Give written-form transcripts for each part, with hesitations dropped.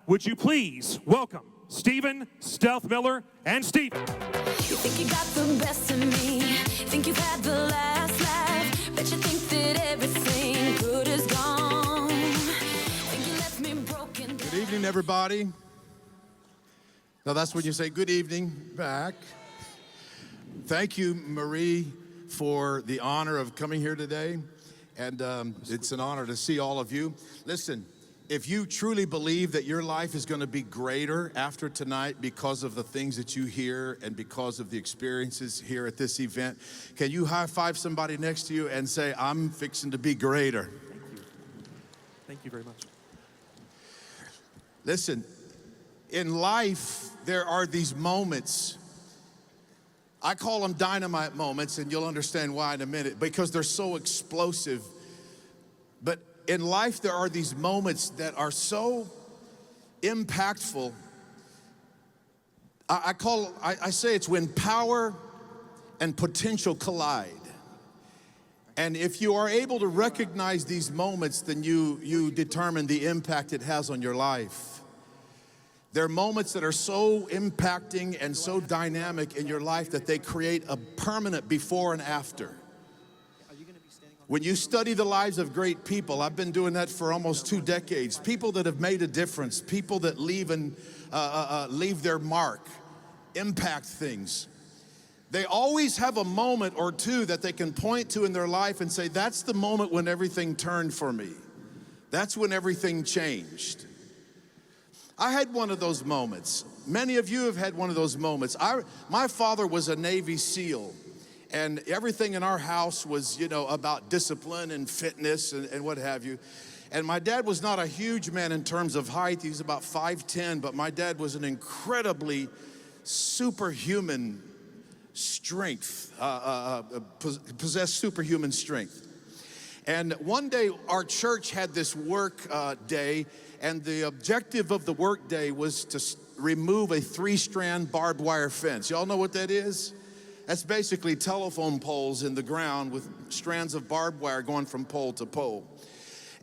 would you please welcome Stephen Stealth Miller and Stephen. You think you got the best of me, think you've had the last laugh, bet you think that everything good is gone, think you left me broken down. Good evening, everybody. Now that's when you say good evening back. Thank you, Marie, for the honor of coming here today. And it's an honor to see all of you. Listen, if you truly believe that your life is going to be greater after tonight because of the things that you hear and because of the experiences here at this event, can you high five somebody next to you and say, I'm fixing to be greater? Thank you. Thank you very much. Listen, in life, there are these moments. I call them dynamite moments, and you'll understand why in a minute, because they're so explosive. But in life, there are these moments that are so impactful. I say it's when power and potential collide. And if you are able to recognize these moments, then you determine the impact it has on your life. There are moments that are so impacting and so dynamic in your life that they create a permanent before and after. When you study the lives of great people, I've been doing that for almost 2 decades, people that have made a difference, people that leave their mark, impact things. They always have a moment or two that they can point to in their life and say, that's the moment when everything turned for me. That's when everything changed. I had one of those moments. Many of you have had one of those moments. My father was a Navy SEAL, and everything in our house was, about discipline and fitness and what have you. And my dad was not a huge man in terms of height. He was about 5'10", but my dad was an incredibly superhuman strength, possessed superhuman strength. And one day our church had this work day, and the objective of the work day was to remove a 3-strand barbed wire fence. Y'all know what that is? That's basically telephone poles in the ground with strands of barbed wire going from pole to pole.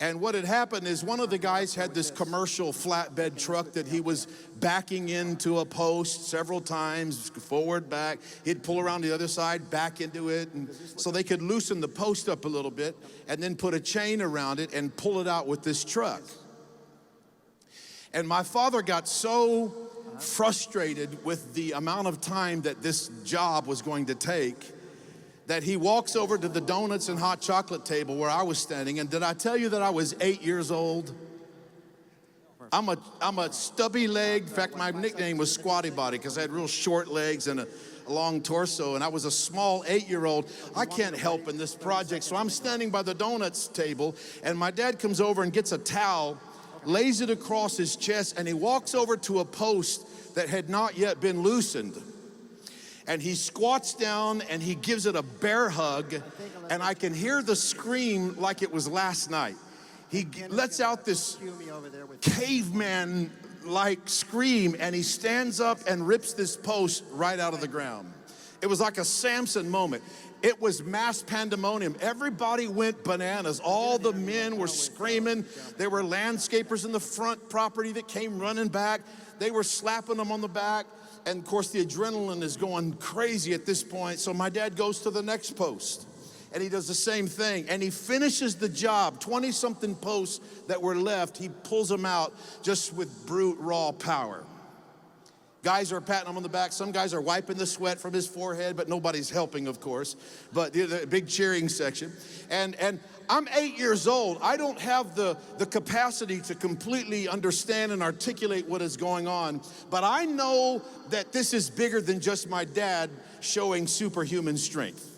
And what had happened is one of the guys had this commercial flatbed truck that he was backing into a post several times, forward, back. He'd pull around the other side, back into it, and so they could loosen the post up a little bit and then put a chain around it and pull it out with this truck. And my father got so frustrated with the amount of time that this job was going to take that he walks over to the donuts and hot chocolate table where I was standing. And did I tell you that I was 8 years old? I'm a stubby leg. In fact, my nickname was Squatty Body because I had real short legs and a long torso, and I was a small 8-year-old. I can't help in this project. So I'm standing by the donuts table, and my dad comes over and gets a towel, lays it across his chest, and he walks over to a post that had not yet been loosened. And he squats down and he gives it a bear hug, and I can hear the scream like it was last night. He lets out this caveman-like scream, and he stands up and rips this post right out of the ground. It was like a Samson moment. It was mass pandemonium. Everybody went bananas. All the men were screaming. There were landscapers in the front property that came running back. They were slapping them on the back. And of course, the adrenaline is going crazy at this point. So my dad goes to the next post, and he does the same thing. And he finishes the job. 20-something posts that were left, he pulls them out just with brute, raw power. Guys are patting him on the back. Some guys are wiping the sweat from his forehead, but nobody's helping, of course. But the big cheering section. And I'm 8 years old. I don't have the capacity to completely understand and articulate what is going on. But I know that this is bigger than just my dad showing superhuman strength.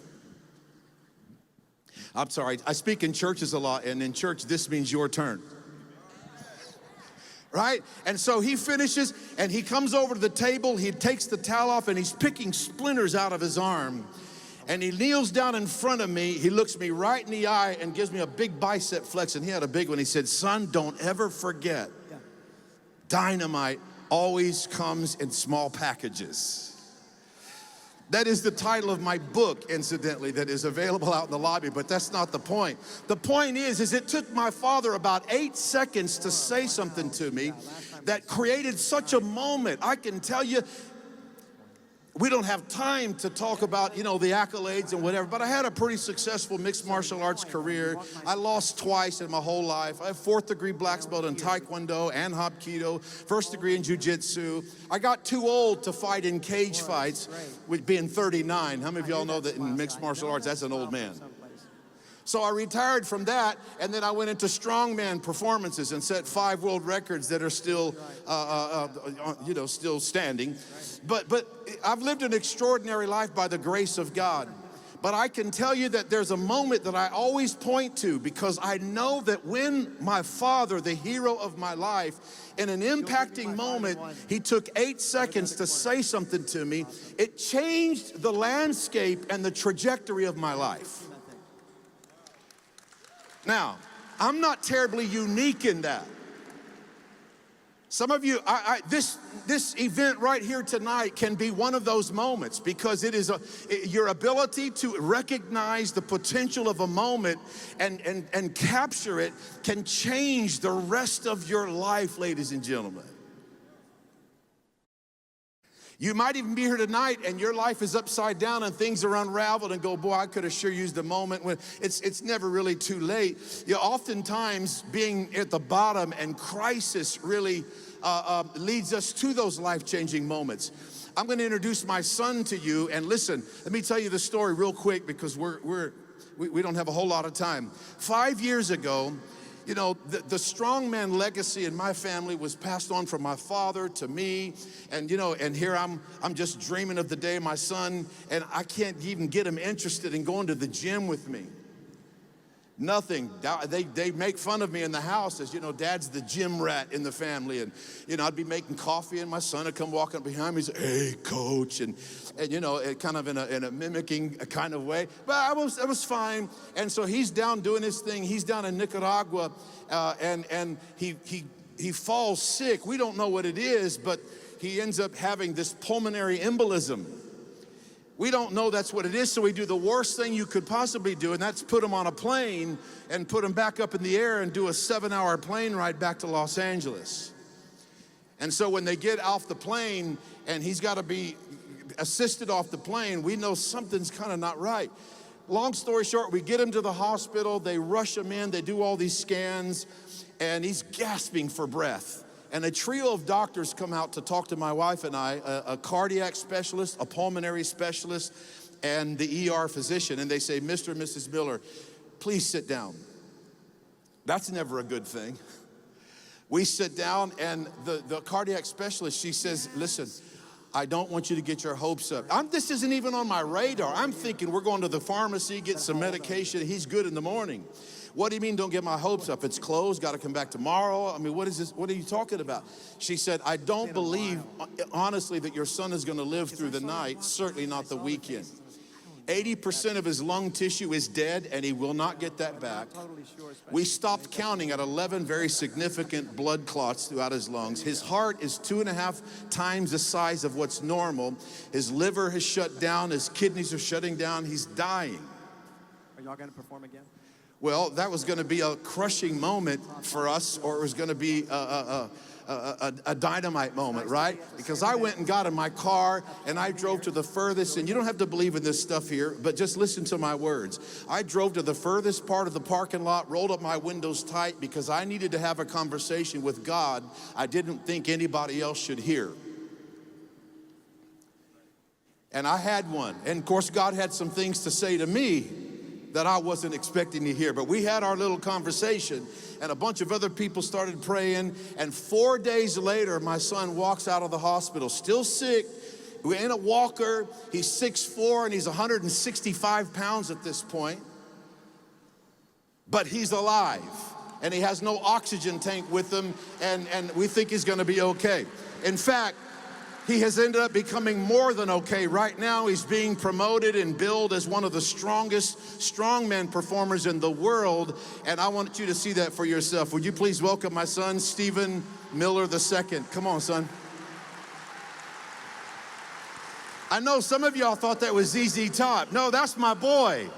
I'm sorry, I speak in churches a lot, and in church, this means your turn. Right? And so he finishes, and he comes over to the table, he takes the towel off, and he's picking splinters out of his arm. And he kneels down in front of me, he looks me right in the eye and gives me a big bicep flex, and he had a big one. He said, son, don't ever forget, dynamite always comes in small packages. That is the title of my book, incidentally, that is available out in the lobby, but that's not the point. The point is it took my father about 8 seconds to say something to me that created such a moment. I can tell you, we don't have time to talk about, the accolades and whatever, but I had a pretty successful mixed martial arts career. I lost twice in my whole life. I have 4th degree black belt in Taekwondo and Hapkido, 1st degree in Jiu-Jitsu. I got too old to fight in cage fights, with being 39. How many of y'all know that in mixed martial arts, that's an old man? So I retired from that, and then I went into strongman performances and set 5 world records that are still, still standing. But I've lived an extraordinary life by the grace of God. But I can tell you that there's a moment that I always point to, because I know that when my father, the hero of my life, in an impacting moment, he took 8 seconds to say something to me, it changed the landscape and the trajectory of my life. Now, I'm not terribly unique in that. Some of you, this event right here tonight can be one of those moments, because it is your ability to recognize the potential of a moment and capture it can change the rest of your life, ladies and gentlemen. You might even be here tonight and your life is upside down and things are unraveled and go, boy, I could have sure used a moment. When it's never really too late. Oftentimes being at the bottom and crisis really leads us to those life-changing moments. I'm going to introduce my son to you, and listen, let me tell you the story real quick, because we don't have a whole lot of time. 5 years ago, the strongman legacy in my family was passed on from my father to me. And, and here I'm just dreaming of the day my son, and I can't even get him interested in going to the gym with me. Nothing. They make fun of me in the house as, dad's the gym rat in the family. And, I'd be making coffee and my son would come walking up behind me and say, hey, coach. And kind of in a mimicking kind of way. But it was fine. And so he's down doing his thing. He's down in Nicaragua and he falls sick. We don't know what it is, but he ends up having this pulmonary embolism. We don't know that's what it is, so we do the worst thing you could possibly do, and that's put him on a plane and put him back up in the air and do a 7-hour plane ride back to Los Angeles. And so when they get off the plane and he's got to be assisted off the plane, we know something's kind of not right. Long story short, we get him to the hospital, they rush him in, they do all these scans, and he's gasping for breath. And a trio of doctors come out to talk to my wife and I, a cardiac specialist, a pulmonary specialist, and the ER physician. And they say, Mr. and Mrs. Miller, please sit down. That's never a good thing. We sit down, and the cardiac specialist, she says, listen, I don't want you to get your hopes up. This isn't even on my radar. I'm thinking we're going to the pharmacy, get some medication. He's good in the morning. What do you mean don't get my hopes up? It's closed, got to come back tomorrow. I mean, what is this? What are you talking about? She said, I don't believe, honestly, that your son is going to live through the night, certainly not the weekend. 80% of his lung tissue is dead, and he will not get that back. We stopped counting at 11 very significant blood clots throughout his lungs. His heart is 2.5 times the size of what's normal. His liver has shut down. His kidneys are shutting down. He's dying. Are y'all going to perform again? Well, that was going to be a crushing moment for us, or it was going to be a dynamite moment, right? Because I went and got in my car and I drove to the furthest, and you don't have to believe in this stuff here, but just listen to my words. I drove to the furthest part of the parking lot, rolled up my windows tight, because I needed to have a conversation with God I didn't think anybody else should hear. And I had one. And of course, God had some things to say to me that I wasn't expecting to hear. But we had our little conversation, and a bunch of other people started praying, and 4 days later, my son walks out of the hospital, still sick. We're in a walker. He's 6'4", and he's 165 pounds at this point. But he's alive, and he has no oxygen tank with him, and we think he's gonna be okay. In fact, he has ended up becoming more than okay. Right now, he's being promoted and billed as one of the strongest strongman performers in the world, and I want you to see that for yourself. Would you please welcome my son, Stephen Miller II. Come on, son. I know some of y'all thought that was ZZ Top. No, that's my boy.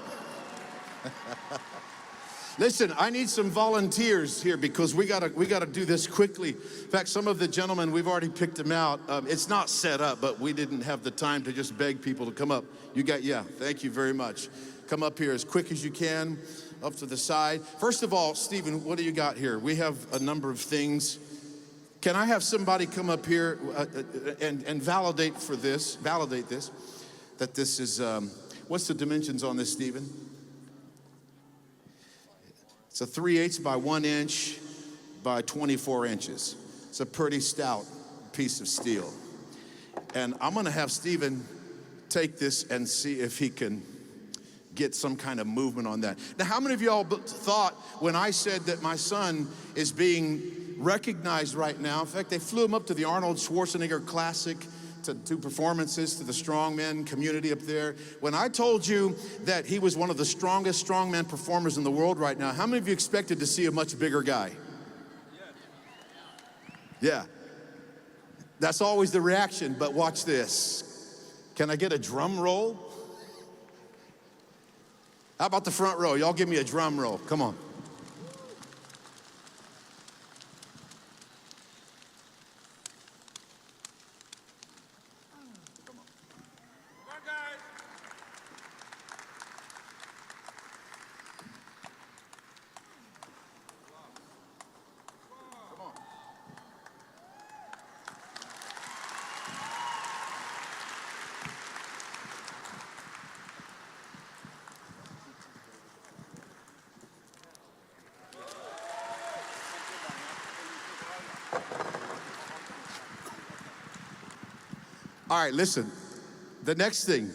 Listen, I need some volunteers here because we gotta do this quickly. In fact, some of the gentlemen, we've already picked them out. It's not set up, but we didn't have the time to just beg people to come up. Yeah, thank you very much. Come up here as quick as you can, up to the side. First of all, Stephen, what do you got here? We have a number of things. Can I have somebody come up here and validate this, that this is, what's the dimensions on this, Stephen? It's a 3/8 by 1 inch by 24 inches. It's a pretty stout piece of steel. And I'm gonna have Stephen take this and see if he can get some kind of movement on that. Now, how many of y'all thought when I said that my son is being recognized right now? In fact, they flew him up to the Arnold Schwarzenegger Classic to do performances to the strongman community up there. When I told you that he was one of the strongest strongman performers in the world right now, how many of you expected to see a much bigger guy? Yeah. That's always the reaction, but watch this. Can I get a drum roll? How about the front row? Y'all give me a drum roll. Come on. All right, listen, the next thing,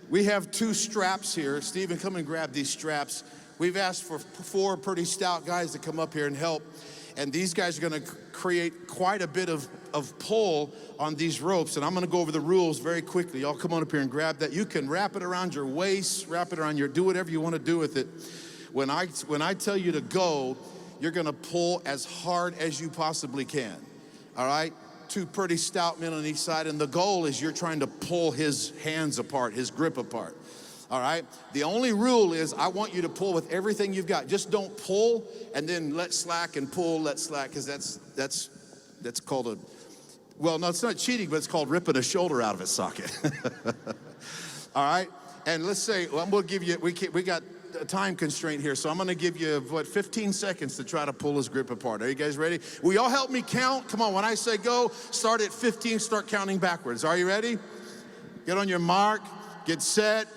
we have 2 straps here. Stephen, come and grab these straps. We've asked for 4 pretty stout guys to come up here and help. And these guys are gonna create quite a bit of pull on these ropes. And I'm gonna go over the rules very quickly. Y'all come on up here and grab that. You can wrap it around your waist, wrap it around do whatever you wanna do with it. When I tell you to go, you're gonna pull as hard as you possibly can, all right? 2 pretty stout men on each side, and the goal is you're trying to pull his hands apart, his grip apart, all right? The only rule is I want you to pull with everything you've got. Just don't pull and then let slack and pull, let slack, because that's called well, no, it's not cheating, but it's called ripping a shoulder out of its socket. All right? And let's say, well, we'll give you, we got a time constraint here, so I'm gonna give you, 15 seconds to try to pull his grip apart. Are you guys ready? Will y'all help me count? Come on, when I say go, start at 15, start counting backwards. Are you ready? Get on your mark, get set,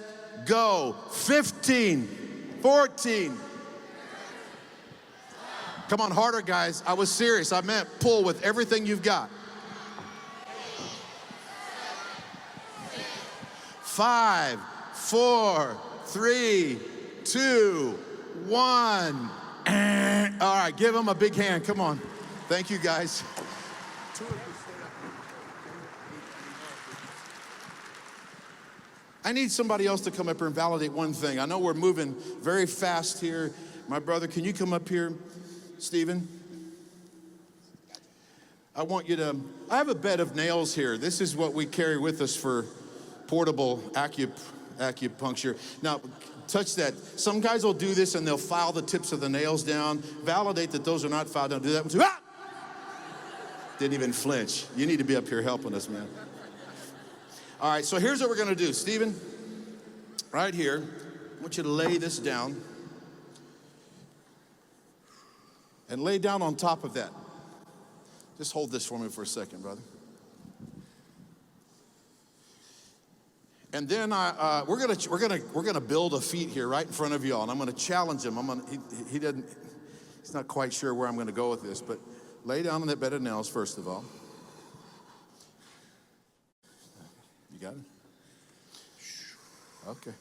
go. 15, 14. Come on, harder, guys. I was serious. I meant pull with everything you've got. 5, 4, 3, 2, 1. All right, give him a big hand. Come on. Thank you, guys. I need somebody else to come up here and validate one thing. I know we're moving very fast here. My brother, can you come up here, Stephen? I have a bed of nails here. This is what we carry with us for portable acupuncture. Now, touch that. Some guys will do this and they'll file the tips of the nails down. Validate that those are not filed down. Do that one. Ah! Didn't even flinch. You need to be up here helping us, man. All right, so here's what we're gonna do. Stephen, right here, I want you to lay this down and lay down on top of that. Just hold this for me for a second, brother. And then we're gonna build a feat here right in front of y'all, and I'm gonna challenge him. He's not quite sure where I'm gonna go with this, but lay down on that bed of nails first of all. You got it? Okay.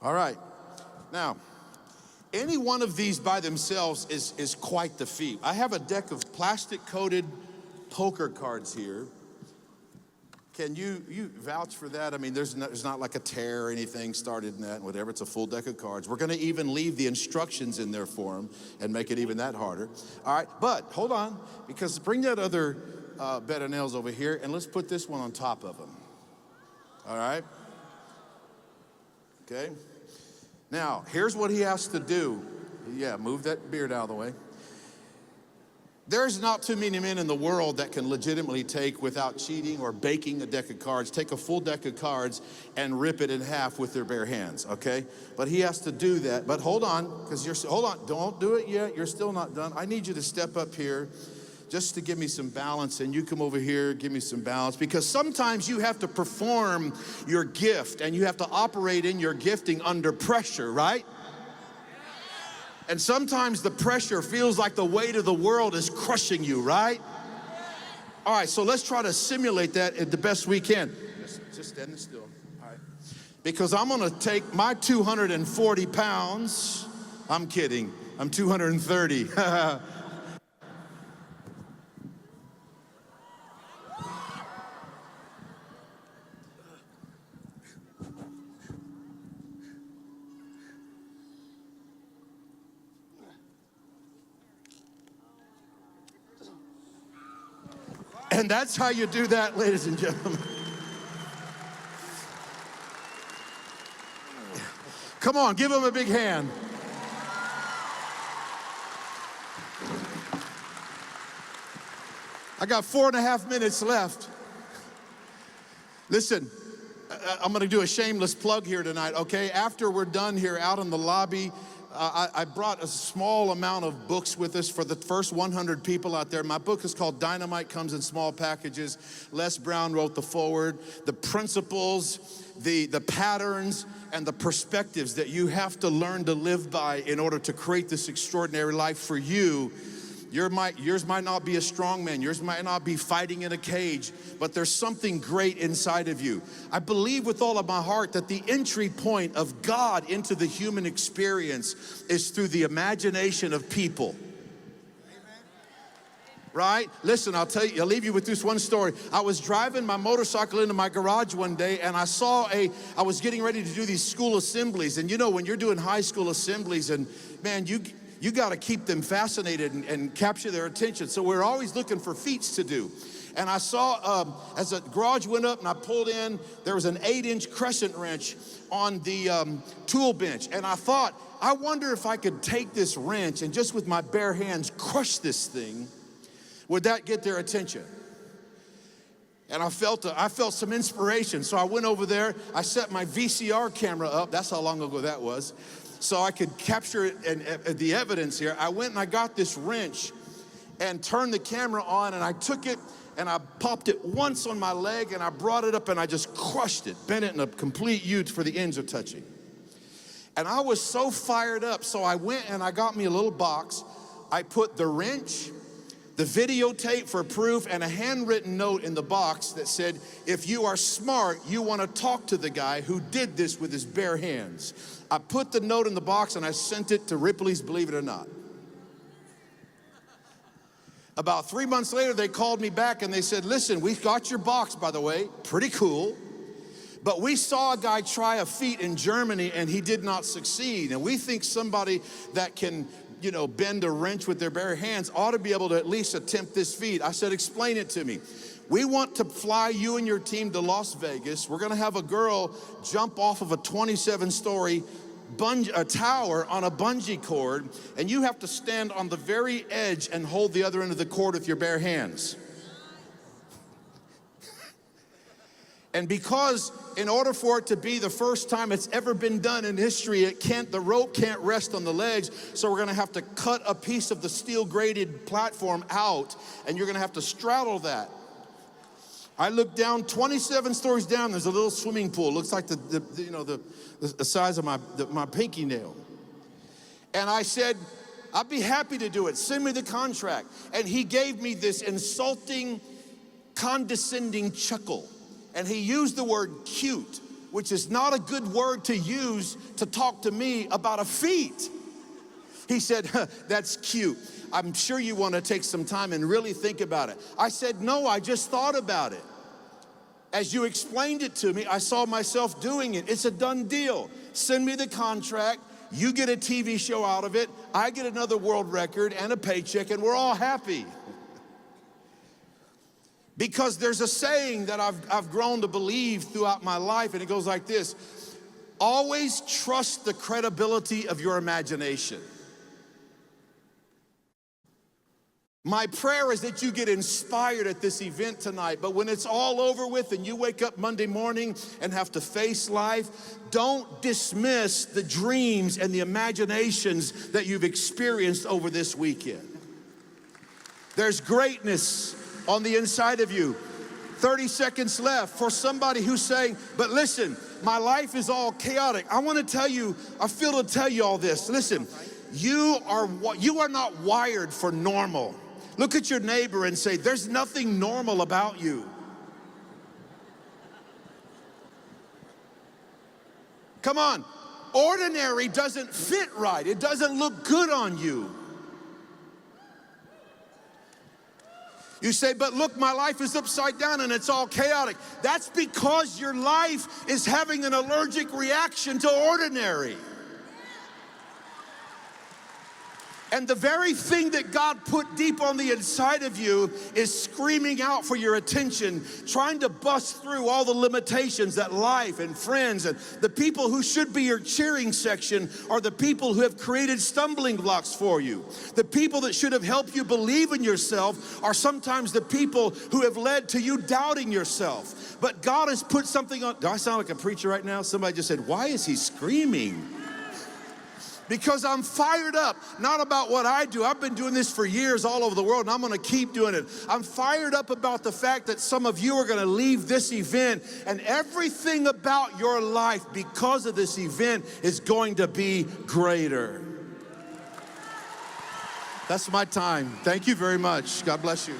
All right. Now, any one of these by themselves is quite the feat. I have a deck of plastic-coated poker cards here. Can you vouch for that? I mean, there's not like a tear or anything started in that, whatever. It's a full deck of cards. We're going to even leave the instructions in there for them and make it even that harder. All right, but hold on, because bring that other bed of nails over here, and let's put this one on top of them. All right? Okay? Now, here's what he has to do. Yeah, move that beard out of the way. There's not too many men in the world that can legitimately take, without cheating or baking a deck of cards, take a full deck of cards and rip it in half with their bare hands, okay? But he has to do that. But hold on, hold on, don't do it yet. You're still not done. I need you to step up here just to give me some balance, and you come over here, give me some balance, because sometimes you have to perform your gift and you have to operate in your gifting under pressure, right? And sometimes the pressure feels like the weight of the world is crushing you, right? All right, so let's try to simulate that the best we can. Just stand still, all right? Because I'm gonna take my 240 pounds, I'm kidding, I'm 230. And that's how you do that, ladies and gentlemen. Come on, give him a big hand. I got 4.5 minutes left. Listen, I'm gonna do a shameless plug here tonight, okay? After we're done here out in the lobby, I brought a small amount of books with us for the first 100 people out there. My book is called Dynamite Comes in Small Packages. Les Brown wrote the foreword. The principles, the patterns, and the perspectives that you have to learn to live by in order to create this extraordinary life for you. Yours might not be a strong man. Yours might not be fighting in a cage, but there's something great inside of you. I believe with all of my heart that the entry point of God into the human experience is through the imagination of people. Right? Listen, I'll leave you with this one story. I was driving my motorcycle into my garage one day, and I was getting ready to do these school assemblies. And you know, when you're doing high school assemblies, and man, you got to keep them fascinated and capture their attention. So we're always looking for feats to do. And I saw, as the garage went up and I pulled in, there was an 8-inch crescent wrench on the tool bench. And I thought, I wonder if I could take this wrench and just with my bare hands crush this thing. Would that get their attention? And I felt some inspiration. So I went over there, I set my VCR camera up. That's how long ago that was. So I could capture it and the evidence here. I went and I got this wrench and turned the camera on, and I took it and I popped it once on my leg, and I brought it up and I just crushed it, bent it in a complete U for the ends of touching. And I was so fired up, so I went and I got me a little box. I put the wrench, the videotape for proof, and a handwritten note in the box that said, if you are smart, you want to talk to the guy who did this with his bare hands. I put the note in the box and I sent it to Ripley's Believe It or Not. About 3 months later, they called me back and they said, listen, we got your box, by the way, pretty cool, but we saw a guy try a feat in Germany and he did not succeed. And we think somebody that can, you know, bend a wrench with their bare hands ought to be able to at least attempt this feat. I said, explain it to me. We want to fly you and your team to Las Vegas. We're gonna have a girl jump off of a 27-story tower on a bungee cord, and you have to stand on the very edge and hold the other end of the cord with your bare hands. And because in order for it to be the first time it's ever been done in history, the rope can't rest on the legs, so we're gonna have to cut a piece of the steel grated platform out, and you're gonna have to straddle that. I looked down, 27 stories down, there's a little swimming pool. Looks like the size of my pinky nail. And I said, I'd be happy to do it. Send me the contract. And he gave me this insulting, condescending chuckle. And he used the word cute, which is not a good word to use to talk to me about a feat. He said, that's cute. I'm sure you want to take some time and really think about it. I said, no, I just thought about it. As you explained it to me, I saw myself doing it. It's a done deal. Send me the contract. You get a TV show out of it. I get another world record and a paycheck, and we're all happy. Because there's a saying that I've grown to believe throughout my life, and it goes like this: always trust the credibility of your imagination. My prayer is that you get inspired at this event tonight, but when it's all over with and you wake up Monday morning and have to face life, don't dismiss the dreams and the imaginations that you've experienced over this weekend. There's greatness on the inside of you. 30 seconds left for somebody who's saying, but listen, my life is all chaotic. I want to tell you, I feel to tell you all this. Listen, you are not wired for normal. Look at your neighbor and say, there's nothing normal about you. Come on, ordinary doesn't fit right. It doesn't look good on you. You say, but look, my life is upside down and it's all chaotic. That's because your life is having an allergic reaction to ordinary. And the very thing that God put deep on the inside of you is screaming out for your attention, trying to bust through all the limitations that life and friends and the people who should be your cheering section are the people who have created stumbling blocks for you. The people that should have helped you believe in yourself are sometimes the people who have led to you doubting yourself. But God has put something on. Do I sound like a preacher right now? Somebody just said, why is he screaming? Because I'm fired up, not about what I do. I've been doing this for years all over the world, and I'm gonna keep doing it. I'm fired up about the fact that some of you are gonna leave this event, and everything about your life because of this event is going to be greater. That's my time. Thank you very much. God bless you.